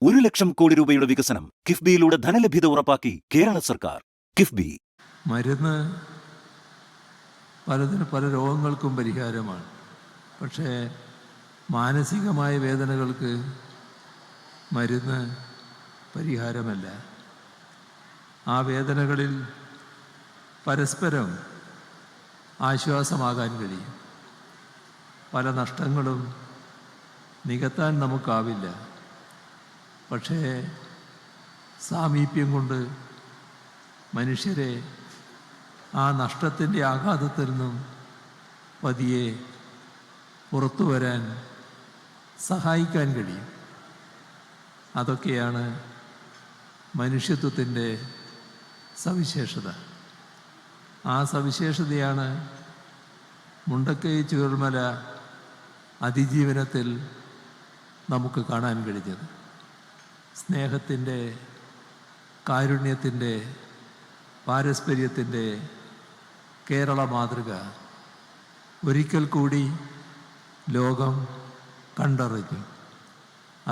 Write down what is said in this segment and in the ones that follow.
1,00,000 കോടി രൂപയുടെ വികസനം കിഫ്ബിയിലൂടെ ധനലഭ്യത ഉറപ്പാക്കി കേരള സർക്കാർ. കിഫ്ബി മരുന്ന് പല രോഗങ്ങൾക്കും പരിഹാരമാണ്. പക്ഷേ മാനസികമായ വേദനകൾക്ക് മരുന്ന് പരിഹാരമല്ല. ആ വേദനകളിൽ പരസ്പരം ആശ്വാസമാകാൻ കഴിയും. പല നഷ്ടങ്ങളും നികത്താൻ നമുക്കാവില്ല. പക്ഷേ സാമീപ്യം കൊണ്ട് മനുഷ്യരെ ആ നഷ്ടത്തിൻ്റെ ആഘാതത്തിൽ നിന്നും പതിയെ പുറത്തു വരാൻ സഹായിക്കാൻ കഴിയും. അതൊക്കെയാണ് മനുഷ്യത്വത്തിൻ്റെ സവിശേഷത. ആ സവിശേഷതയാണ് മുണ്ടക്കൈ ചൂരൽമല അതിജീവനത്തിൽ നമുക്ക് കാണാൻ കഴിഞ്ഞത്. സ്നേഹത്തിൻ്റെ, കാരുണ്യത്തിൻ്റെ, പാരസ്പര്യത്തിൻ്റെ കേരള മാതൃക ഒരിക്കൽ കൂടി ലോകം കണ്ടറിഞ്ഞു.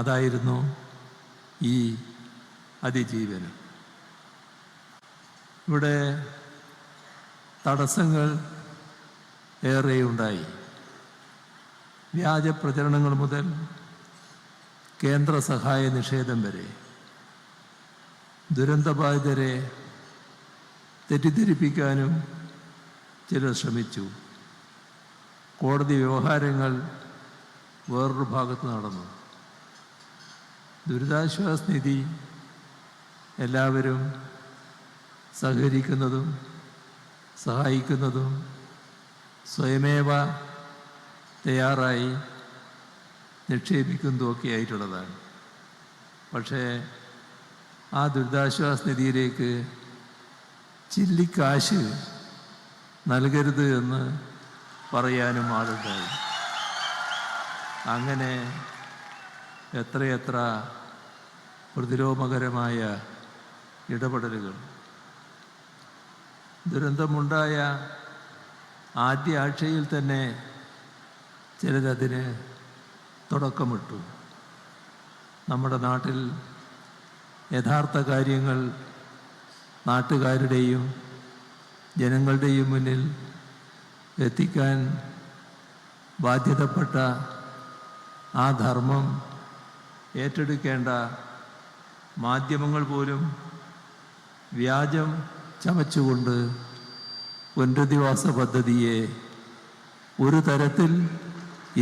അതായിരുന്നു ഈ അതിജീവനം. ഇവിടെ തടസ്സങ്ങൾ ഏറെയുണ്ടായി. വ്യാജ പ്രചരണങ്ങൾ മുതൽ കേന്ദ്ര സഹായ നിഷേധം വരെ ദുരന്തബാധിതരെ തെറ്റിദ്ധരിപ്പിക്കാനും ചിലർ ശ്രമിച്ചു. കോടതി വ്യവഹാരങ്ങൾ വേറൊരു ഭാഗത്ത് നടന്നു. ദുരിതാശ്വാസ നിധി എല്ലാവരും സഹകരിക്കുന്നതും സഹായിക്കുന്നതും സ്വയമേവ തയ്യാറായി നിക്ഷേപിക്കുന്നതുമൊക്കെ ആയിട്ടുള്ളതാണ്. പക്ഷേ ആ ദുരിതാശ്വാസ നിധിയിലേക്ക് ചില്ലിക്കാശ് നൽകരുത് എന്ന് പറയാനും ആളുണ്ടായി. അങ്ങനെ എത്രയെത്ര പ്രതിലോമകരമായ ഇടപെടലുകൾ. ദുരന്തമുണ്ടായ ആദ്യ ആഴ്ചയിൽ തന്നെ ചിലരതിന് തുടക്കമിട്ടു. നമ്മുടെ നാട്ടിൽ യഥാർത്ഥ കാര്യങ്ങൾ നാട്ടുകാരുടെയും ജനങ്ങളുടെയും മുന്നിൽ എത്തിക്കാൻ ബാധ്യതപ്പെട്ട ആ ധർമ്മം ഏറ്റെടുക്കേണ്ട മാധ്യമങ്ങൾ പോലും വ്യാജം ചമച്ചുകൊണ്ട് പുനരധിവാസ പദ്ധതിയെ ഒരു തരത്തിൽ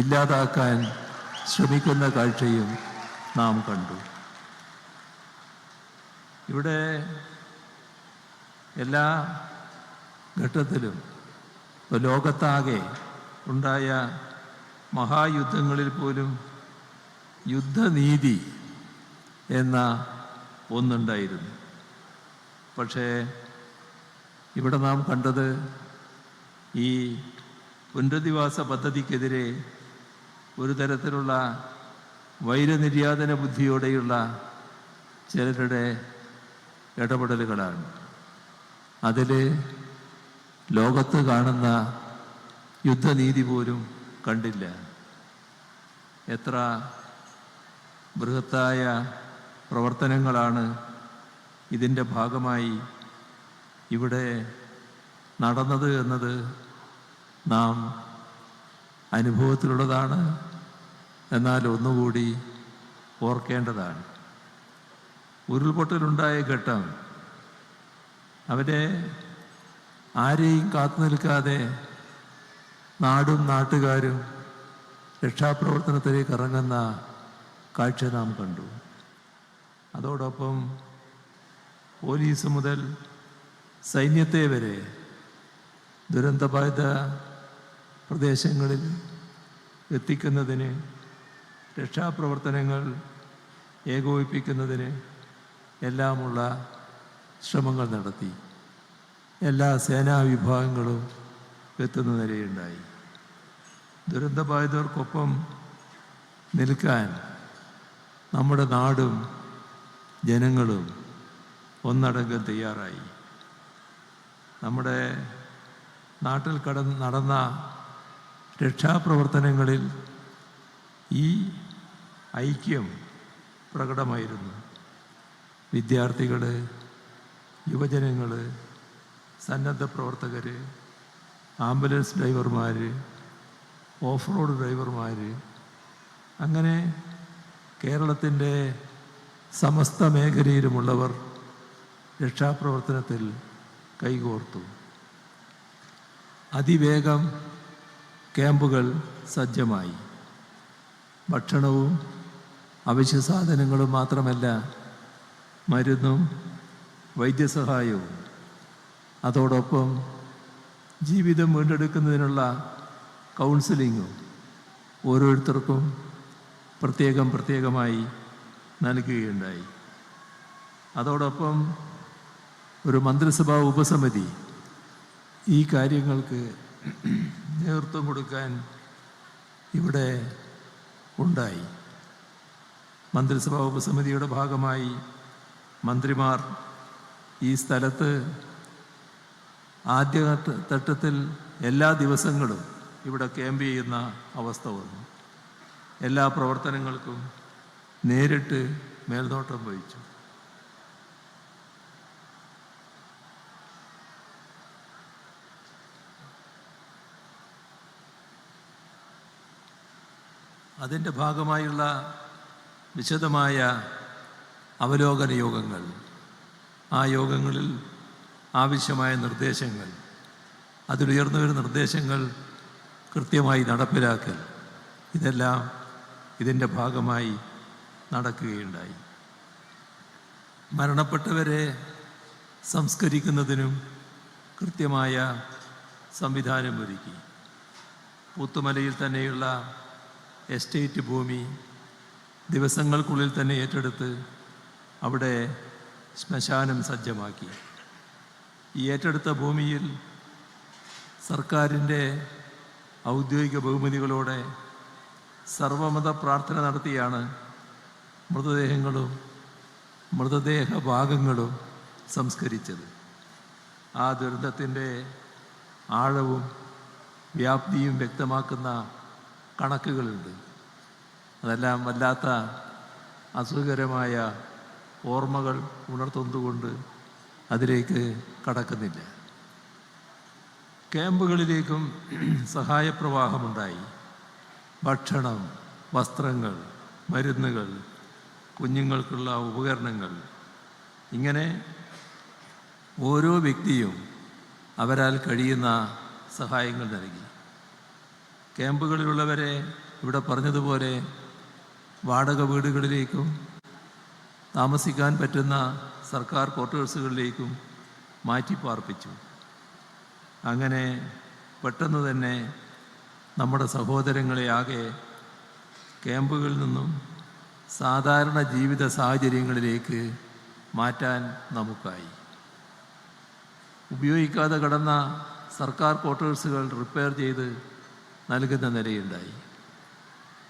ഇല്ലാതാക്കാൻ ശ്രമിക്കുന്ന കാഴ്ചയും നാം കണ്ടു. ഇവിടെ എല്ലാ ഘട്ടത്തിലും ഇപ്പോൾ ലോകത്താകെ ഉണ്ടായ മഹായുദ്ധങ്ങളിൽ പോലും യുദ്ധനീതി എന്ന ഒന്നുണ്ടായിരുന്നു. പക്ഷേ ഇവിടെ നാം കണ്ടത് ഈ പുനരധിവാസ പദ്ധതിക്കെതിരെ ഒരു തരത്തിലുള്ള വൈരനിര്യാതന ബുദ്ധിയോടെയുള്ള ചിലരുടെ ഇടപെടലുകളാണ്. അതിൽ ലോകത്ത് കാണുന്ന യുദ്ധനീതി പോലും കണ്ടില്ല. എത്ര ബൃഹത്തായ പ്രവർത്തനങ്ങളാണ് ഇതിൻ്റെ ഭാഗമായി ഇവിടെ നടന്നത് എന്നത് നാം അനുഭവത്തിലുള്ളതാണ്. എന്നാൽ ഒന്നുകൂടി ഓർക്കേണ്ടതാണ്. ഉരുൾപൊട്ടലുണ്ടായ ഘട്ടം അവരെ ആരെയും കാത്തു നിൽക്കാതെ നാടും നാട്ടുകാരും രക്ഷാപ്രവർത്തനത്തിലേക്ക് ഇറങ്ങുന്ന കാഴ്ച നാം കണ്ടു. അതോടൊപ്പം പോലീസ് മുതൽ സൈന്യത്തെ വരെ ദുരന്തബാധിത പ്രദേശങ്ങളിൽ എത്തിക്കുന്നതിന്, രക്ഷാപ്രവർത്തനങ്ങൾ ഏകോപിപ്പിക്കുന്നതിന് എല്ലാമുള്ള ശ്രമങ്ങൾ നടത്തി. എല്ലാ സേനാ വിഭാഗങ്ങളും എത്തുന്ന നിലയുണ്ടായി. ദുരന്തബാധിതർക്കൊപ്പം നിൽക്കാൻ നമ്മുടെ നാടും ജനങ്ങളും ഒന്നടങ്കം തയ്യാറായി. നമ്മുടെ നാട്ടിൽ നടന്ന രക്ഷാപ്രവർത്തനങ്ങളിൽ ഈ ഐക്യം പ്രകടമായിരുന്നു. വിദ്യാർത്ഥികൾ, യുവജനങ്ങൾ, സന്നദ്ധ പ്രവർത്തകർ, ആംബുലൻസ് ഡ്രൈവർമാർ, ഓഫ് റോഡ് ഡ്രൈവർമാർ, അങ്ങനെ കേരളത്തിൻ്റെ സമസ്ത മേഖലയിലുമുള്ളവർ രക്ഷാപ്രവർത്തനത്തിൽ കൈകോർത്തു. അതിവേഗം ക്യാമ്പുകൾ സജ്ജമായി. ഭക്ഷണവും അവശ്യ സാധനങ്ങളും മാത്രമല്ല, മരുന്നും വൈദ്യസഹായവും, അതോടൊപ്പം ജീവിതം വീണ്ടെടുക്കുന്നതിനുള്ള കൗൺസിലിങ്ങും ഓരോരുത്തർക്കും പ്രത്യേകമായി നൽകുകയുണ്ടായി. അതോടൊപ്പം ഒരു മന്ത്രിസഭാ ഉപസമിതി ഈ കാര്യങ്ങൾക്ക് നേതൃത്വം കൊടുക്കാൻ ഇവിടെ ഉണ്ടായി. മന്ത്രിസഭാ ഉപസമിതിയുടെ ഭാഗമായി മന്ത്രിമാർ ഈ സ്ഥലത്ത് ആദ്യഘട്ടത്തിൽ എല്ലാ ദിവസങ്ങളും ഇവിടെ ക്യാമ്പ് ചെയ്യുന്ന അവസ്ഥ വന്നു. എല്ലാ പ്രവർത്തനങ്ങൾക്കും നേരിട്ട് മേൽനോട്ടം വഹിച്ചു. അതിൻ്റെ ഭാഗമായുള്ള വിശദമായ അവലോകന യോഗങ്ങൾ, ആ യോഗങ്ങളിൽ ആവശ്യമായ നിർദ്ദേശങ്ങൾ, അതിലുയർന്നു വരുന്ന നിർദ്ദേശങ്ങൾ കൃത്യമായി നടപ്പിലാക്കൽ, ഇതെല്ലാം ഇതിൻ്റെ ഭാഗമായി നടക്കുകയുണ്ടായി. മരണപ്പെട്ടവരെ സംസ്കരിക്കുന്നതിനും കൃത്യമായ സംവിധാനം ഒരുക്കി. പുത്തുമലയിൽ തന്നെയുള്ള എസ്റ്റേറ്റ് ഭൂമി ദിവസങ്ങൾക്കുള്ളിൽ തന്നെ ഏറ്റെടുത്ത് അവിടെ ശ്മശാനം സജ്ജമാക്കി. ഈ ഏറ്റെടുത്ത ഭൂമിയിൽ സർക്കാരിൻ്റെ ഔദ്യോഗിക ബഹുമതികളോടെ സർവമത പ്രാർത്ഥന നടത്തിയാണ് മൃതദേഹങ്ങളും മൃതദേഹ ഭാഗങ്ങളും സംസ്കരിച്ചത്. ആ ദുരന്തത്തിൻ്റെ ആഴവും വ്യാപ്തിയും വ്യക്തമാക്കുന്ന കണക്കുകളുണ്ട്. അതെല്ലാം വല്ലാത്ത അസുഖകരമായ ഓർമ്മകൾ ഉണർത്തുന്നതുകൊണ്ട് അതിലേക്ക് കടക്കുന്നില്ല. ക്യാമ്പുകളിലേക്കും സഹായപ്രവാഹമുണ്ടായി. ഭക്ഷണം, വസ്ത്രങ്ങൾ, മരുന്നുകൾ, കുഞ്ഞുങ്ങൾക്കുള്ള ഉപകരണങ്ങൾ, ഇങ്ങനെ ഓരോ വ്യക്തിയും അവരാൽ കഴിയുന്ന സഹായങ്ങൾ നൽകി. ക്യാമ്പുകളിലുള്ളവരെ ഇവിടെ പറഞ്ഞതുപോലെ വാടക വീടുകളിലേക്കും താമസിക്കാൻ പറ്റുന്ന സർക്കാർ ക്വാർട്ടേഴ്സുകളിലേക്കും മാറ്റിപ്പാർപ്പിച്ചു. അങ്ങനെ പെട്ടെന്ന് തന്നെ നമ്മുടെ സഹോദരങ്ങളെ ആകെ ക്യാമ്പുകളിൽ നിന്നും സാധാരണ ജീവിത സാഹചര്യങ്ങളിലേക്ക് മാറ്റാൻ നമുക്കായി. ഉപയോഗിക്കാതെ കിടന്ന സർക്കാർ ക്വാർട്ടേഴ്സുകൾ റിപ്പയർ ചെയ്ത് നൽകുന്ന നിലയുണ്ടായി.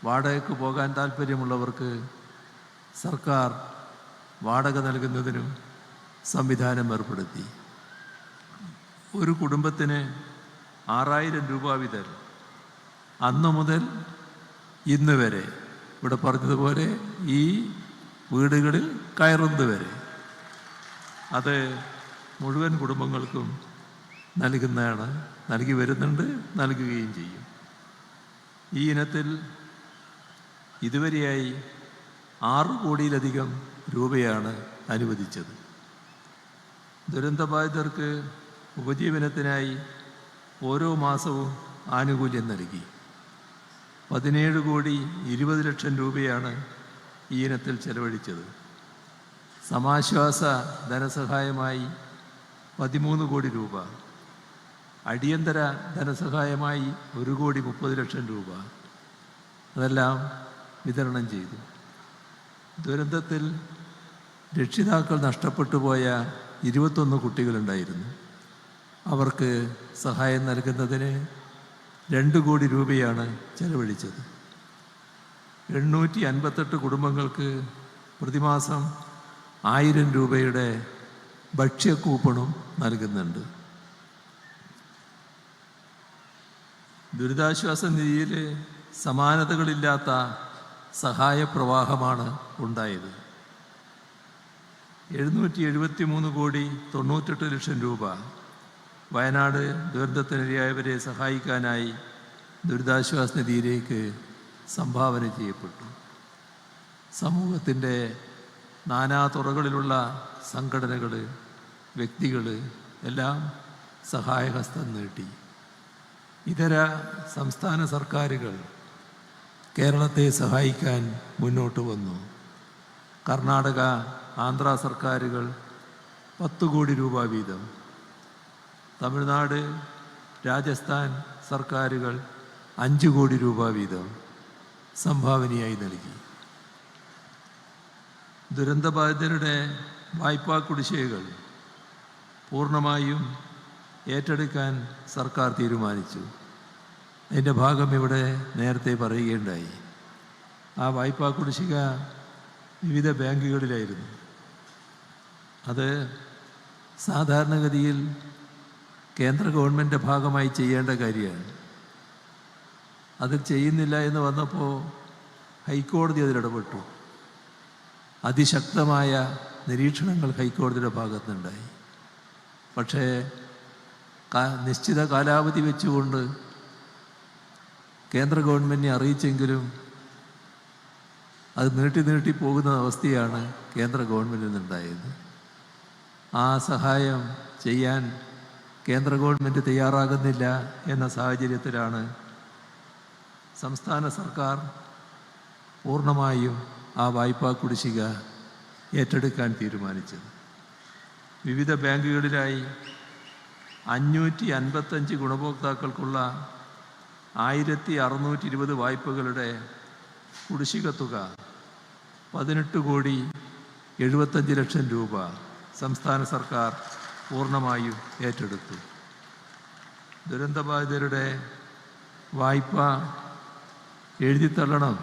വാടകയ്ക്ക് പോകാൻ താല്പര്യമുള്ളവർക്ക് സർക്കാർ വാടക നൽകുന്നതിനും സംവിധാനം ഏർപ്പെടുത്തി. ഒരു കുടുംബത്തിന് 6000 രൂപ വീതം അന്നു മുതൽ ഇന്ന് വരെ, ഇവിടെ പറഞ്ഞതുപോലെ ഈ വീടുകളിൽ കയറുന്നതുവരെ, അത് മുഴുവൻ കുടുംബങ്ങൾക്കും നൽകുന്നതാണ്. നൽകി വരുന്നുണ്ട്, നൽകുകയും ചെയ്യും. ഈ ഇനത്തിൽ ഇതുവരെയായി 6 കോടിയിലധികം രൂപയാണ് അനുവദിച്ചത്. ദുരന്തബാധിതർക്ക് ഉപജീവനത്തിനായി ഓരോ മാസവും ആനുകൂല്യം നൽകി. 17,20,00,000 രൂപയാണ് ഈ ഇനത്തിൽ ചെലവഴിച്ചത്. സമാശ്വാസ ധനസഹായമായി 13 കോടി രൂപ, അടിയന്തര ധനസഹായമായി 1,30,00,000 രൂപ, അതെല്ലാം വിതരണം ചെയ്തു. ദുരന്തത്തിൽ രക്ഷിതാക്കൾ നഷ്ടപ്പെട്ടു പോയ 21 കുട്ടികളുണ്ടായിരുന്നു. അവർക്ക് സഹായം നൽകുന്നതിന് 2 കോടി രൂപയാണ് ചെലവഴിച്ചത്. 858 കുടുംബങ്ങൾക്ക് പ്രതിമാസം 1000 രൂപയുടെ ഭക്ഷ്യ കൂപ്പണും നൽകുന്നുണ്ട്. ദുരിതാശ്വാസ നിധിയിൽ സമാനതകളില്ലാത്ത സഹായപ്രവാഹമാണ് ഉണ്ടായത്. 773,98,00,000 രൂപ വയനാട് ദുരന്തത്തിനിരയായവരെ സഹായിക്കാനായി ദുരിതാശ്വാസ നിധിയിലേക്ക് സംഭാവന ചെയ്യപ്പെട്ടു. സമൂഹത്തിൻ്റെ നാനാതുറകളിലുള്ള സംഘടനകൾ, വ്യക്തികൾ എല്ലാം സഹായഹസ്തം നീട്ടി. ഇതര സംസ്ഥാന സർക്കാരുകൾ കേരളത്തെ സഹായിക്കാൻ മുന്നോട്ട് വന്നു. കർണാടക, ആന്ധ്ര സർക്കാരുകൾ 10 കോടി രൂപ വീതം, തമിഴ്നാട്, രാജസ്ഥാൻ സർക്കാരുകൾ 5 കോടി രൂപ വീതം സംഭാവനയായി നൽകി. ദുരന്തബാധിതരുടെ വായ്പാ കുടിശ്ശികകൾ പൂർണ്ണമായും ഏറ്റെടുക്കാൻ സർക്കാർ തീരുമാനിച്ചു. അതിൻ്റെ ഭാഗം ഇവിടെ നേരത്തെ പറയുകയുണ്ടായി. ആ വായ്പാ കുടിശ്ശിക വിവിധ ബാങ്കുകളിലായിരുന്നു. അത് സാധാരണഗതിയിൽ കേന്ദ്ര ഗവൺമെൻറ് ഭാഗമായി ചെയ്യേണ്ട കാര്യമാണ്. അത് ചെയ്യുന്നില്ല എന്ന് വന്നപ്പോൾ ഹൈക്കോടതി അതിലിടപെട്ടു. അതിശക്തമായ നിരീക്ഷണങ്ങൾ ഹൈക്കോടതിയുടെ ഭാഗത്തുനിന്നുണ്ടായി. പക്ഷേ നിശ്ചിത കാലാവധി വെച്ചുകൊണ്ട് കേന്ദ്ര ഗവൺമെൻറ്റിനെ അറിയിച്ചെങ്കിലും അത് നീട്ടി പോകുന്ന അവസ്ഥയാണ് കേന്ദ്ര ഗവൺമെൻറ്റിൽ നിന്നുണ്ടായത്. ആ സഹായം ചെയ്യാൻ കേന്ദ്ര ഗവൺമെൻറ് തയ്യാറാകുന്നില്ല എന്ന സാഹചര്യത്തിലാണ് സംസ്ഥാന സർക്കാർ പൂർണ്ണമായും ആ വായ്പാ കുടിശ്ശിക ഏറ്റെടുക്കാൻ തീരുമാനിച്ചത്. വിവിധ ബാങ്കുകളിലായി 555 ഗുണഭോക്താക്കൾക്കുള്ള 1620 വായ്പകളുടെ കുടിശ്ശിക തുക 18,75,00,000 രൂപ സംസ്ഥാന സർക്കാർ പൂർണ്ണമായും ഏറ്റെടുത്തു. ദുരന്തബാധിതരുടെ വായ്പ എഴുതിത്തള്ളണം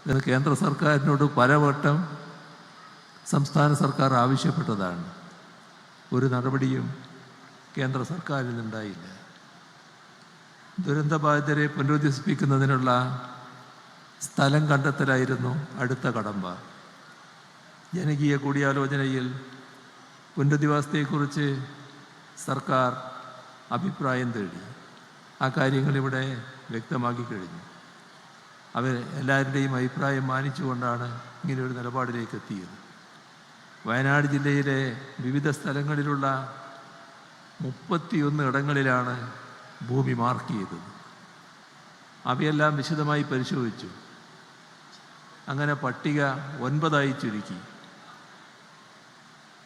എന്ന് കേന്ദ്ര സർക്കാരിനോട് പലവട്ടം സംസ്ഥാന സർക്കാർ ആവശ്യപ്പെട്ടതാണ്. ഒരു നടപടിയും കേന്ദ്ര സർക്കാരിൽ നിന്നുണ്ടായില്ല. ദുരന്തബാധിതരെ പുനരധിവസിപ്പിക്കുന്നതിനുള്ള സ്ഥലം കണ്ടെത്തലായിരുന്നു അടുത്ത കടമ്പ. ജനകീയ കൂടിയാലോചനയിൽ പുനരധിവാസത്തെക്കുറിച്ച് സർക്കാർ അഭിപ്രായം തേടി. ആ കാര്യങ്ങളിവിടെ വ്യക്തമാക്കി കഴിഞ്ഞു. അവർ എല്ലാവരുടെയും അഭിപ്രായം മാനിച്ചുകൊണ്ടാണ് ഇങ്ങനെയൊരു നിലപാടിലേക്ക് എത്തിയത്. വയനാട് ജില്ലയിലെ വിവിധ സ്ഥലങ്ങളിലുള്ള 31 ഇടങ്ങളിലാണ് ഭൂമി മാർക്ക് ചെയ്തത്. അവയെല്ലാം വിശദമായി പരിശോധിച്ചു. അങ്ങനെ പട്ടിക 9 ചുരുക്കി.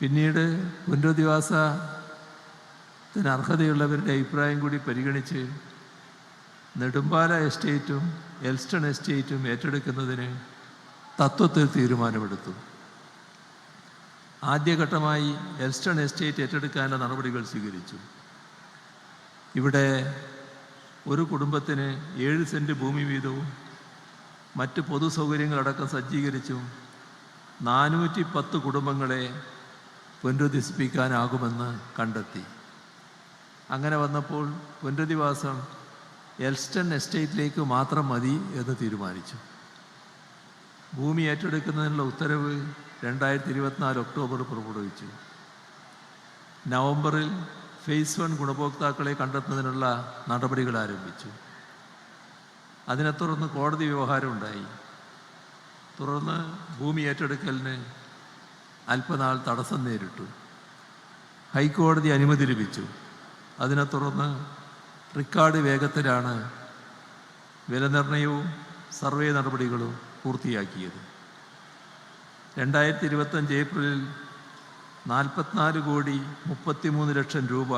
പിന്നീട് പുനരധിവാസത്തിന് അർഹതയുള്ളവരുടെ അഭിപ്രായം കൂടി പരിഗണിച്ച് നെടുമ്പാല എസ്റ്റേറ്റും എൽസ്റ്റൺ എസ്റ്റേറ്റും ഏറ്റെടുക്കുന്നതിന് തത്വത്തിൽ തീരുമാനമെടുത്തു. ആദ്യഘട്ടമായി എൽസ്റ്റൺ എസ്റ്റേറ്റ് ഏറ്റെടുക്കാനുള്ള നടപടികൾ സ്വീകരിച്ചു. ഇവിടെ ഒരു കുടുംബത്തിന് 7 സെൻറ്റ് ഭൂമി വീതവും മറ്റ് പൊതു സൗകര്യങ്ങളടക്കം സജ്ജീകരിച്ചും 410 കുടുംബങ്ങളെ പുനരധിവസിപ്പിക്കാനാകുമെന്ന് കണ്ടെത്തി. അങ്ങനെ വന്നപ്പോൾ പുനരധിവാസം എൽസ്റ്റൺ എസ്റ്റേറ്റിലേക്ക് മാത്രം മതി എന്ന് തീരുമാനിച്ചു. ഭൂമി ഏറ്റെടുക്കുന്നതിനുള്ള ഉത്തരവ് 2024 ഒക്ടോബർ പുറപ്പെടുവിച്ചു. നവംബറിൽ ഫേസ് 1 ഗുണഭോക്താക്കളെ കണ്ടെത്തുന്നതിനുള്ള നടപടികൾ ആരംഭിച്ചു. അതിനെ തുടർന്ന് കോടതി വ്യവഹാരം ഉണ്ടായി. തുടർന്ന് ഭൂമി ഏറ്റെടുക്കലിന് അല്പനാൾ തടസ്സം നേരിട്ടു. ഹൈക്കോടതി അനുമതി ലഭിച്ചു. അതിനെ തുടർന്ന് റെക്കോർഡ് വേഗത്തിലാണ് വിലനിർണ്ണയവും സർവേ നടപടികളും പൂർത്തിയാക്കിയത്. 2025 ഏപ്രിലിൽ 44,33,00,000 രൂപ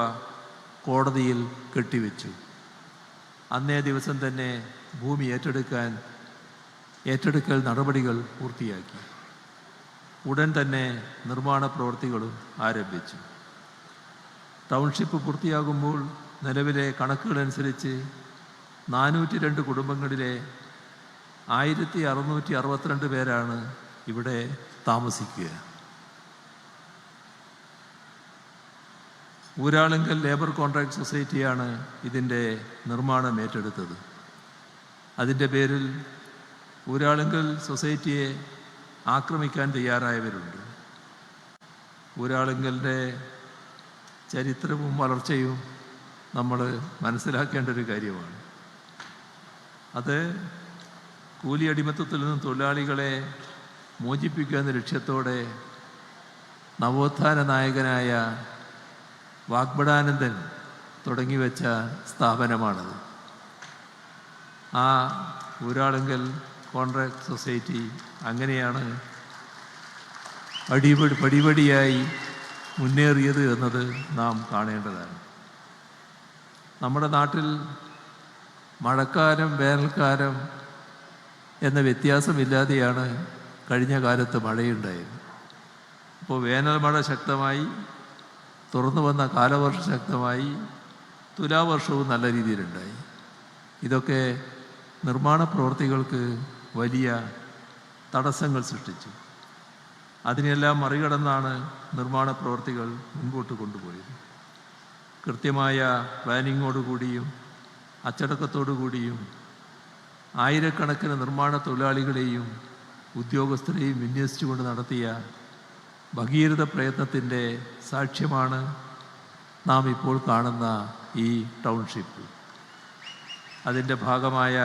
കോടതിയിൽ കെട്ടിവെച്ചു. അന്നേ ദിവസം തന്നെ ഭൂമി ഏറ്റെടുക്കൽ നടപടികൾ പൂർത്തിയാക്കി. ഉടൻ തന്നെ നിർമ്മാണ പ്രവൃത്തികളും ആരംഭിച്ചു. ടൗൺഷിപ്പ് പൂർത്തിയാകുമ്പോൾ നിലവിലെ കണക്കുകളനുസരിച്ച് 402 കുടുംബങ്ങളിലെ 1662 പേരാണ് ഇവിടെ താമസിക്കുക. ഊരാളുങ്കൽ ലേബർ കോൺട്രാക്ട് സൊസൈറ്റിയാണ് ഇതിൻ്റെ നിർമ്മാണം ഏറ്റെടുത്തത്. അതിൻ്റെ പേരിൽ ഊരാളുങ്കൽ സൊസൈറ്റിയെ ആക്രമിക്കാൻ തയ്യാറായവരുണ്ട്. ഊരാളുങ്കലിൻ്റെ ചരിത്രവും വളർച്ചയും നമ്മൾ മനസ്സിലാക്കേണ്ട ഒരു കാര്യമാണ്. അത് കൂലി അടിമത്തത്തിൽ നിന്നും തൊഴിലാളികളെ മോചിപ്പിക്കുക എന്ന ലക്ഷ്യത്തോടെ നവോത്ഥാന നായകനായ വാഗ്ബടാനന്ദൻ തുടങ്ങിവെച്ച സ്ഥാപനമാണത്. ആ ഊരാളുങ്കൽ കോൺട്രാക്ട് സൊസൈറ്റി അങ്ങനെയാണ് പടിപടിയായി മുന്നേറിയത് എന്നത് നാം കാണേണ്ടതാണ്. നമ്മുടെ നാട്ടിൽ മഴക്കാലം വേനൽക്കാലം എന്ന വ്യത്യാസമില്ലാതെയാണ് കഴിഞ്ഞ കാലത്ത് മഴയുണ്ടായത്. അപ്പോൾ വേനൽ മഴ ശക്തമായി, തുറന്നു വന്ന കാലവർഷം ശക്തമായി, തുലാവർഷവും നല്ല രീതിയിലുണ്ടായി. ഇതൊക്കെ നിർമ്മാണ പ്രവൃത്തികൾക്ക് വലിയ തടസ്സങ്ങൾ സൃഷ്ടിച്ചു. അതിനെല്ലാം മറികടന്നാണ് നിർമ്മാണ പ്രവൃത്തികൾ മുൻപോട്ട് കൊണ്ടുപോയത്. കൃത്യമായ പ്ലാനിങ്ങോടുകൂടിയും അച്ചടക്കത്തോടുകൂടിയും ആയിരക്കണക്കിന് നിർമ്മാണ തൊഴിലാളികളെയും ഉദ്യോഗസ്ഥരെയും വിന്യസിച്ചുകൊണ്ട് നടത്തിയ ഭഗീരഥ പ്രയത്നത്തിൻ്റെ സാക്ഷ്യമാണ് നാം ഇപ്പോൾ കാണുന്ന ഈ ടൗൺഷിപ്പ്. അതിൻ്റെ ഭാഗമായ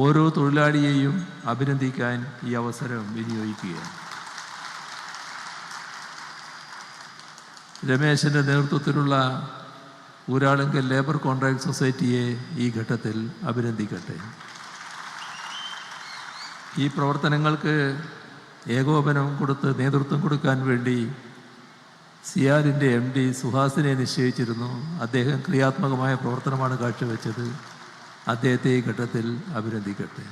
ഓരോ തൊഴിലാളിയെയും അഭിനന്ദിക്കാൻ ഈ അവസരം വിനിയോഗിക്കുകയാണ്. രമേശൻ്റെ നേതൃത്വത്തിലുള്ള ഊരാളുങ്കൽ ലേബർ കോൺട്രാക്ട് സൊസൈറ്റിയെ ഈ ഘട്ടത്തിൽ അഭിനന്ദിക്കട്ടെ. ഈ പ്രവർത്തനങ്ങൾക്ക് ഏകോപനം കൊടുത്ത് നേതൃത്വം കൊടുക്കാൻ വേണ്ടി സിയാലിൻ്റെ MD സുഹാസിനെ നിശ്ചയിച്ചിരുന്നു. അദ്ദേഹം ക്രിയാത്മകമായ പ്രവർത്തനമാണ് കാഴ്ചവെച്ചത്. അദ്ദേഹത്തെ ഈ ഘട്ടത്തിൽ അഭിനന്ദിക്കട്ടെ.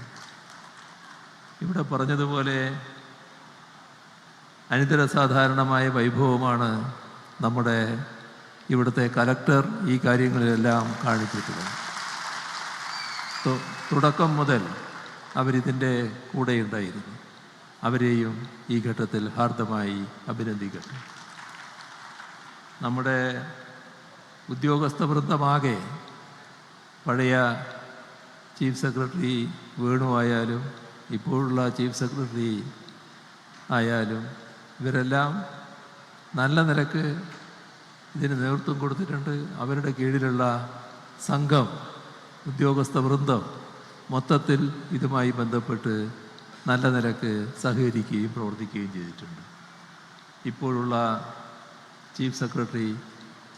ഇവിടെ പറഞ്ഞതുപോലെ അനിതരസാധാരണമായ വൈഭവമാണ് നമ്മുടെ ഇവിടുത്തെ കലക്ടർ ഈ കാര്യങ്ങളിലെല്ലാം കാണിച്ചിട്ടുള്ളത്. തുടക്കം മുതൽ അവരിതിൻ്റെ കൂടെയുണ്ടായിരുന്നു. അവരെയും ഈ ഘട്ടത്തിൽ ഹാർദമായി അഭിനന്ദിക്കട്ടെ. നമ്മുടെ ഉദ്യോഗസ്ഥ വൃന്ദമാകെ പഴയ ചീഫ് സെക്രട്ടറി വേണു ആയാലും ഇപ്പോഴുള്ള ചീഫ് സെക്രട്ടറി ആയാലും ഇവരെല്ലാം നല്ല നിലക്ക് ഇതിന് നേതൃത്വം കൊടുത്തിട്ടുണ്ട്. അവരുടെ കീഴിലുള്ള സംഘം, ഉദ്യോഗസ്ഥ വൃന്ദം മൊത്തത്തിൽ ഇതുമായി ബന്ധപ്പെട്ട് നല്ല നിലക്ക് സഹകരിക്കുകയും പ്രവർത്തിക്കുകയും ചെയ്തിട്ടുണ്ട്. ഇപ്പോഴുള്ള ചീഫ് സെക്രട്ടറി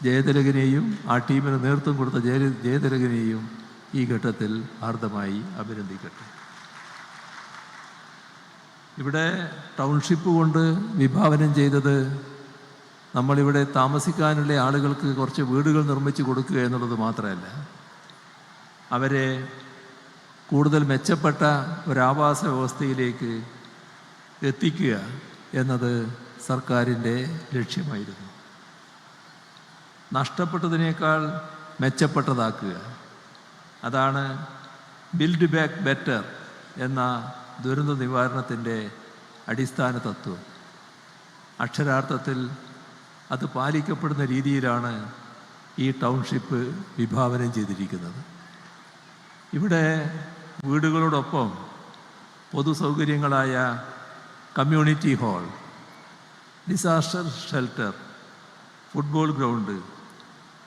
ജയതിലകനെയും ആ ടീമിന് നേതൃത്വം കൊടുത്ത ജയതിലകനെയും ഈ ഘട്ടത്തിൽ ഹാർദമായി അഭിനന്ദിക്കട്ടെ. ഇവിടെ ടൗൺഷിപ്പ് കൊണ്ട് വിഭാവനം ചെയ്തത് നമ്മളിവിടെ താമസിക്കാനുള്ള ആളുകൾക്ക് കുറച്ച് വീടുകൾ നിർമ്മിച്ച് കൊടുക്കുക എന്നുള്ളത് മാത്രമല്ല, അവരെ കൂടുതൽ മെച്ചപ്പെട്ട ഒരാവാസ വ്യവസ്ഥയിലേക്ക് എത്തിക്കുക എന്നത് സർക്കാരിൻ്റെ ലക്ഷ്യമായിരുന്നു. നഷ്ടപ്പെട്ടതിനേക്കാൾ മെച്ചപ്പെട്ടതാക്കുക, അതാണ് ബിൽഡ് ബാക്ക് ബെറ്റർ എന്ന ദുരന്ത നിവാരണത്തിൻ്റെ അടിസ്ഥാന തത്വം. അക്ഷരാർത്ഥത്തിൽ അത് പാലിക്കപ്പെടുന്ന രീതിയിലാണ് ഈ ടൗൺഷിപ്പ് വിഭാവനം ചെയ്തിരിക്കുന്നത്. ഇവിടെ വീടുകളോടൊപ്പം പൊതു സൗകര്യങ്ങളായ community hall, disaster shelter, football ground,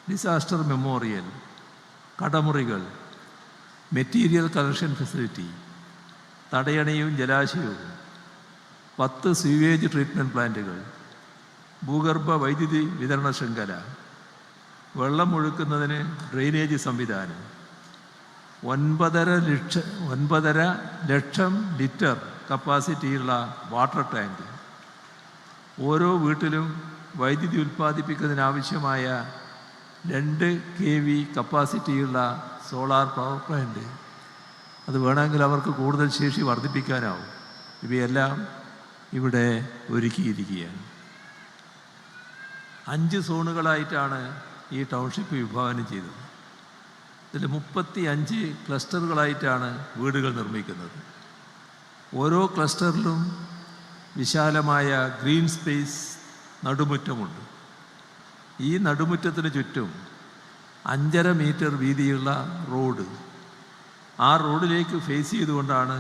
disaster memorial, കടമുറികൾ, മെറ്റീരിയൽ കളക്ഷൻ ഫെസിലിറ്റി, തടയണയും ജലാശയവും, 10 സ്വീവേജ് ട്രീറ്റ്മെൻറ്റ് പ്ലാന്റുകൾ, ഭൂഗർഭ വൈദ്യുതി വിതരണ ശൃംഖല, വെള്ളം ഒഴുക്കുന്നതിന് ഡ്രെയിനേജ് സംവിധാനം, 9.5 ലക്ഷം ലിറ്റർ കപ്പാസിറ്റിയുള്ള വാട്ടർ ടാങ്ക്, ഓരോ വീട്ടിലും വൈദ്യുതി ഉൽപ്പാദിപ്പിക്കുന്നതിനാവശ്യമായ 2 kV കപ്പാസിറ്റിയുള്ള സോളാർ പവർ പ്ലാന്റ്, അത് വേണമെങ്കിൽ അവർക്ക് കൂടുതൽ ശേഷി വർദ്ധിപ്പിക്കാനാവും. ഇവയെല്ലാം ഇവിടെ ഒരുക്കിയിരിക്കുകയാണ്. 5 സോണുകളായിട്ടാണ് ഈ ടൗൺഷിപ്പ് വിഭാവനം ചെയ്തത്. ഇതിൽ 35 ക്ലസ്റ്ററുകളായിട്ടാണ് വീടുകൾ നിർമ്മിക്കുന്നത്. ഓരോ ക്ലസ്റ്ററിലും വിശാലമായ ഗ്രീൻ സ്പേസ് നടുമുറ്റമുണ്ട്. ഈ നടുമുറ്റത്തിന് ചുറ്റും 5.5 മീറ്റർ വീതിയുള്ള റോഡ്, ആ റോഡിലേക്ക് ഫേസ് ചെയ്തുകൊണ്ടാണ്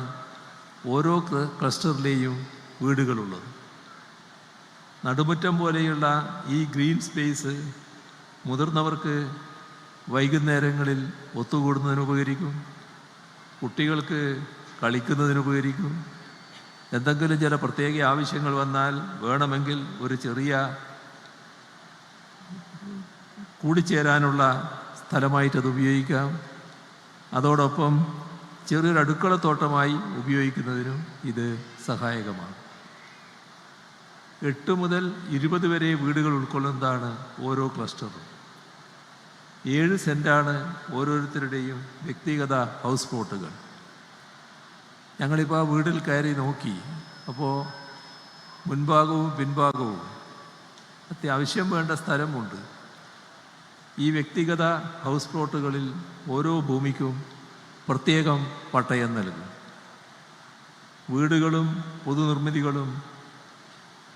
ഓരോ ക്ലസ്റ്ററിലെയും വീടുകളുള്ളത്. നടുമുറ്റം പോലെയുള്ള ഈ ഗ്രീൻ സ്പേസ് മുതിർന്നവർക്ക് വൈകുന്നേരങ്ങളിൽ ഒത്തുകൂടുന്നതിന് ഉപകരിക്കും, കുട്ടികൾക്ക് കളിക്കുന്നതിന് ഉപകരിക്കും. എന്തെങ്കിലും ചില പ്രത്യേക ആവശ്യങ്ങൾ വന്നാൽ വേണമെങ്കിൽ ഒരു ചെറിയ കൂടിച്ചേരാനുള്ള സ്ഥലമായിട്ടത് ഉപയോഗിക്കാം. അതോടൊപ്പം ചെറിയൊരു അടുക്കളത്തോട്ടമായി ഉപയോഗിക്കുന്നതിനും ഇത് സഹായകമാണ്. 8 മുതൽ 20 വരെ വീടുകൾ ഉൾക്കൊള്ളുന്നതാണ് ഓരോ ക്ലസ്റ്ററും. 7 സെൻറ്റാണ് ഓരോരുത്തരുടെയും വ്യക്തിഗത ഹൗസ് പ്ലോട്ടുകൾ. ഞങ്ങളിപ്പോൾ ആ വീട്ടിൽ കയറി നോക്കി. അപ്പോൾ മുൻഭാഗവും പിൻഭാഗവും അത്യാവശ്യം വേണ്ട സ്ഥലമുണ്ട്. ഈ വ്യക്തിഗത ഹൗസ് പ്ലോട്ടുകളിൽ ഓരോ ഭൂമിക്കും പ്രത്യേകം പട്ടയം നൽകും. വീടുകളും പൊതുനിർമ്മിതികളും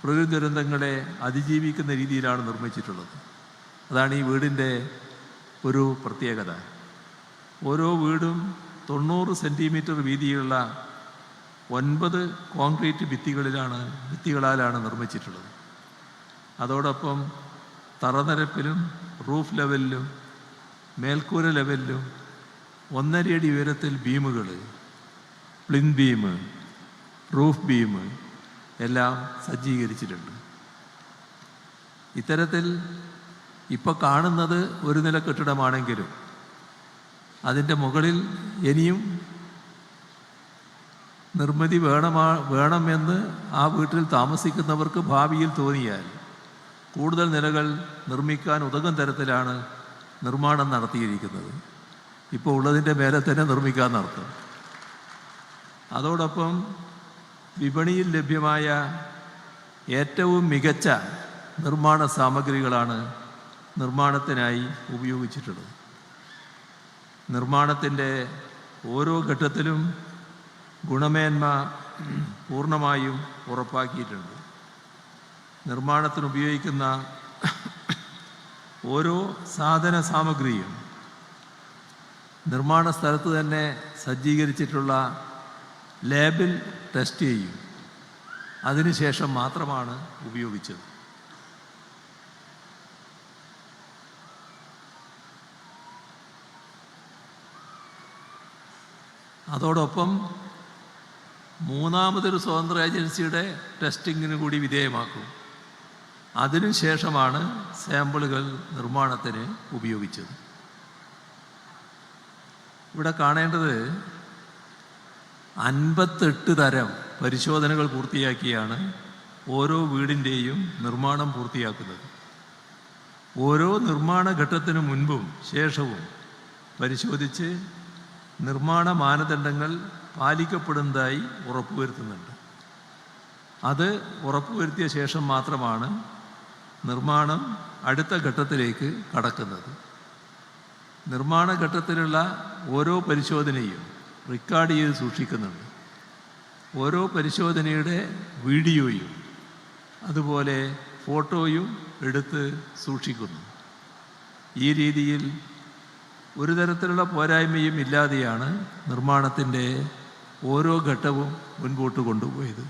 പ്രകൃതി ദുരന്തങ്ങളെ അതിജീവിക്കുന്ന രീതിയിലാണ് നിർമ്മിച്ചിട്ടുള്ളത്. അതാണ് ഈ വീടിൻ്റെ ഒരു പ്രത്യേകത. ഓരോ വീടും 90 സെൻറ്റിമീറ്റർ വീതിയുള്ള 9 കോൺക്രീറ്റ് ഭിത്തികളാലാണ് നിർമ്മിച്ചിട്ടുള്ളത്. അതോടൊപ്പം തറനിരപ്പിലും റൂഫ് ലെവലിലും മേൽക്കൂര ലെവലിലും 1.5 അടി ഉയരത്തിൽ ബീമുകൾ, പ്ലിൻ ബീം, റൂഫ് ബീം എല്ലാം സജ്ജീകരിച്ചിട്ടുണ്ട്. ഇത്തരത്തിൽ ഇപ്പോൾ കാണുന്നത് ഒരു നില കെട്ടിടമാണെങ്കിലും അതിൻ്റെ മുകളിൽ ഇനിയും നിർമ്മിതി വേണമെന്ന് ആ വീട്ടിൽ താമസിക്കുന്നവർക്ക് ഭാവിയിൽ തോന്നിയാൽ കൂടുതൽ നിലകൾ നിർമ്മിക്കാൻ ഉതകും തരത്തിലാണ് നിർമ്മാണം നടത്തിയിരിക്കുന്നത്. ഇപ്പോൾ ഉള്ളതിൻ്റെ മേലെ തന്നെ നിർമ്മിക്കാമെന്നർത്ഥം. അതോടൊപ്പം വിപണിയിൽ ലഭ്യമായ ഏറ്റവും മികച്ച നിർമ്മാണ സാമഗ്രികളാണ് നിർമ്മാണത്തിനായി ഉപയോഗിച്ചിട്ടുള്ളത്. നിർമ്മാണത്തിൻ്റെ ഓരോ ഘട്ടത്തിലും ഗുണമേന്മ പൂർണ്ണമായും ഉറപ്പാക്കിയിട്ടുണ്ട്. നിർമ്മാണത്തിന് ഉപയോഗിക്കുന്ന ഓരോ സാധന സാമഗ്രിയും നിർമ്മാണ സ്ഥലത്ത് തന്നെ സജ്ജീകരിച്ചിട്ടുള്ള ലാബിൽ ടെസ്റ്റ് ചെയ്യും. അതിനുശേഷം മാത്രമാണ് ഉപയോഗിച്ചത്. അതോടൊപ്പം മൂന്നാമതൊരു സ്വതന്ത്ര ഏജൻസിയുടെ ടെസ്റ്റിങ്ങിന് കൂടി വിധേയമാക്കും. അതിനുശേഷമാണ് സാമ്പിളുകൾ നിർമ്മാണത്തിന് ഉപയോഗിച്ചത്. ഇവിടെ കാണേണ്ടത് 58 തരം പരിശോധനകൾ പൂർത്തിയാക്കിയാണ് ഓരോ വീടിൻ്റെയും നിർമ്മാണം പൂർത്തിയാക്കുന്നത്. ഓരോ നിർമ്മാണ ഘട്ടത്തിനു മുൻപും ശേഷവും പരിശോധിച്ച് നിർമ്മാണ മാനദണ്ഡങ്ങൾ പാലിക്കപ്പെടുന്നതായി ഉറപ്പുവരുത്തുന്നുണ്ട്. അത് ഉറപ്പുവരുത്തിയ ശേഷം മാത്രമാണ് നിർമ്മാണം അടുത്ത ഘട്ടത്തിലേക്ക് കടക്കുന്നത്. നിർമ്മാണ ഘട്ടത്തിലുള്ള ഓരോ പരിശോധനയും റെക്കോർഡ് ചെയ്ത് സൂക്ഷിക്കുന്നുണ്ട്. ഓരോ പരിശോധനയുടെ വീഡിയോയും അതുപോലെ ഫോട്ടോയും എടുത്ത് സൂക്ഷിക്കുന്നു. ഈ രീതിയിൽ ഒരു തരത്തിലുള്ള പോരായ്മയും ഇല്ലാതെയാണ് നിർമ്മാണത്തിൻ്റെ ഓരോ ഘട്ടവും മുൻപോട്ട് കൊണ്ടുപോയത്.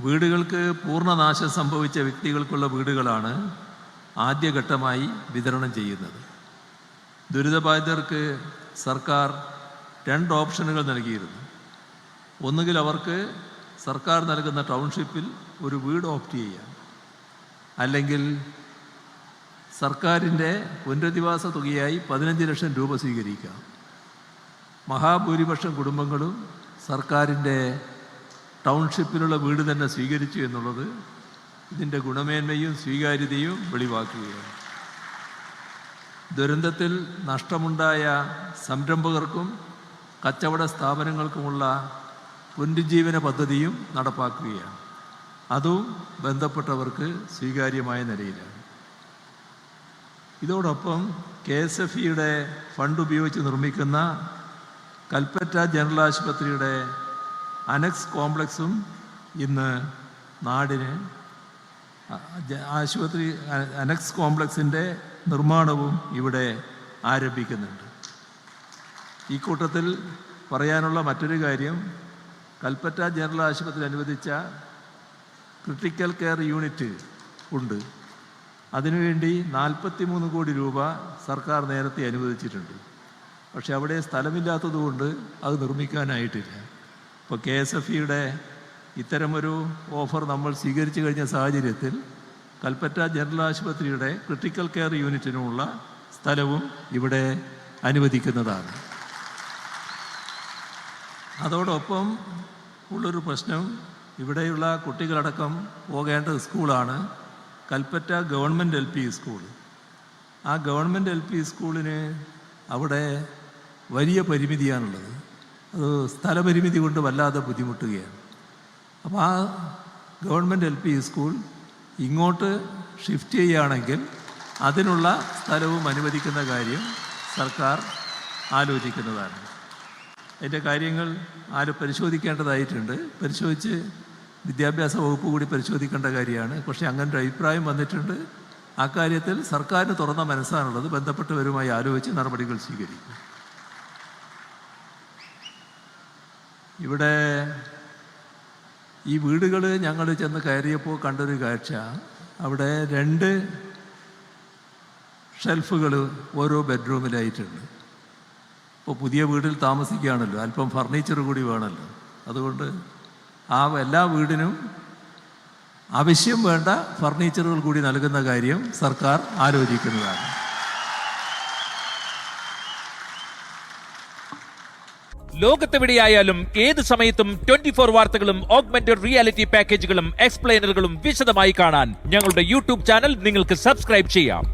വീടുകൾക്ക് പൂർണ്ണനാശം സംഭവിച്ച വ്യക്തികൾക്കുള്ള വീടുകളാണ് ആദ്യഘട്ടമായി വിതരണം ചെയ്യുന്നത്. ദുരിതബാധിതർക്ക് സർക്കാർ 2 ഓപ്ഷനുകൾ നൽകിയിരുന്നു. ഒന്നുകിൽ അവർക്ക് സർക്കാർ നൽകുന്ന ടൗൺഷിപ്പിൽ ഒരു വീട് ഓപ്റ്റ് ചെയ്യാം, അല്ലെങ്കിൽ സർക്കാരിൻ്റെ പുനരധിവാസ തുകയായി 15 ലക്ഷം രൂപ സ്വീകരിക്കാം. മഹാഭൂരിപക്ഷം കുടുംബങ്ങളും സർക്കാരിൻ്റെ ടൗൺഷിപ്പിലുള്ള വീട് തന്നെ സ്വീകരിച്ചു എന്നുള്ളത് ഇതിൻ്റെ ഗുണമേന്മയും സ്വീകാര്യതയും വെളിവാക്കുകയാണ്. ദുരന്തത്തിൽ നഷ്ടമുണ്ടായ സംരംഭകർക്കും കച്ചവട സ്ഥാപനങ്ങൾക്കുമുള്ള പുനരുജ്ജീവന പദ്ധതിയും നടപ്പാക്കുകയാണ്. അതും ബന്ധപ്പെട്ടവർക്ക് സ്വീകാര്യമായ നിലയിലാണ്. ഇതോടൊപ്പം KSFEയുടെ ഫണ്ട് ഉപയോഗിച്ച് നിർമ്മിക്കുന്ന കൽപ്പറ്റ ജനറൽ ആശുപത്രിയുടെ അനക്സ് കോംപ്ലക്സും ഇന്ന് നാടിന് ആശുപത്രി അനക്സ് കോംപ്ലക്സിൻ്റെ നിർമ്മാണവും ഇവിടെ ആരംഭിക്കുന്നുണ്ട്. ഈ കൂട്ടത്തിൽ പറയാനുള്ള മറ്റൊരു കാര്യം, കൽപ്പറ്റ ജനറൽ ആശുപത്രി അനുവദിച്ച ക്രിട്ടിക്കൽ കെയർ യൂണിറ്റ് ഉണ്ട്. അതിനുവേണ്ടി 43 കോടി രൂപ സർക്കാർ നേരത്തെ അനുവദിച്ചിട്ടുണ്ട്. പക്ഷെ അവിടെ സ്ഥലമില്ലാത്തതുകൊണ്ട് അത് നിർമ്മിക്കാനായിട്ടില്ല. ഇപ്പോൾ KSFEയുടെ ഇത്തരമൊരു ഓഫർ നമ്മൾ സ്വീകരിച്ചു കഴിഞ്ഞ സാഹചര്യത്തിൽ കൽപ്പറ്റ ജനറൽ ആശുപത്രിയുടെ ക്രിട്ടിക്കൽ കെയർ യൂണിറ്റിനുമുള്ള സ്ഥലവും ഇവിടെ അനുവദിക്കുന്നതാണ്. അതോടൊപ്പം ഉള്ളൊരു പ്രശ്നം, ഇവിടെയുള്ള കുട്ടികളടക്കം പോകേണ്ട സ്കൂളാണ് കൽപ്പറ്റ ഗവൺമെൻറ് LP സ്കൂൾ. ആ ഗവൺമെൻറ് LP സ്കൂളിന് അവിടെ വലിയ പരിമിതിയാണുള്ളത്. അത് സ്ഥലപരിമിതി കൊണ്ട് വല്ലാതെ ബുദ്ധിമുട്ടുകയാണ്. അപ്പോൾ ആ ഗവൺമെൻറ് LP സ്കൂൾ ഇങ്ങോട്ട് ഷിഫ്റ്റ് ചെയ്യുകയാണെങ്കിൽ അതിനുള്ള സ്ഥലവും അനുവദിക്കുന്ന കാര്യം സർക്കാർ ആലോചിക്കുന്നതാണ്. അതിൻ്റെ കാര്യങ്ങൾ പരിശോധിക്കേണ്ടതായിട്ടുണ്ട്. പരിശോധിച്ച് വിദ്യാഭ്യാസ വകുപ്പ് കൂടി പരിശോധിക്കേണ്ട കാര്യമാണ്. പക്ഷേ അങ്ങനൊരു അഭിപ്രായം വന്നിട്ടുണ്ട്. ആ കാര്യത്തിൽ സർക്കാരിന് തുറന്ന മനസ്സാണുള്ളത്. ബന്ധപ്പെട്ടവരുമായി ആലോചിച്ച് നടപടികൾ സ്വീകരിക്കും. ഇവിടെ ഈ വീടുകൾ ഞങ്ങൾ ചെന്ന് കയറിയപ്പോൾ കണ്ടൊരു കാഴ്ച, അവിടെ 2 ഷെൽഫുകൾ ഓരോ ബെഡ്റൂമിലായിട്ടുണ്ട്. ഇപ്പോൾ പുതിയ വീട്ടിൽ താമസിക്കുകയാണല്ലോ, അല്പം ഫർണിച്ചർ കൂടി വേണമല്ലോ. അതുകൊണ്ട് എല്ലാ വീടിനും ആവശ്യം വേണ്ട ഫർണിച്ചറുകൾ കൂടി നൽകുന്ന കാര്യം സർക്കാർ ആലോചിക്കുന്നതാണ്. ലോകത്തെവിടെയായാലും ഏത് സമയത്തും 24 വാർത്തകളും ഓഗ്മെന്റഡ് റിയാലിറ്റി പാക്കേജുകളും എക്സ്പ്ലെയിനറുകളും വിശദമായി കാണാൻ ഞങ്ങളുടെ യൂട്യൂബ് ചാനൽ നിങ്ങൾക്ക് സബ്സ്ക്രൈബ് ചെയ്യാം.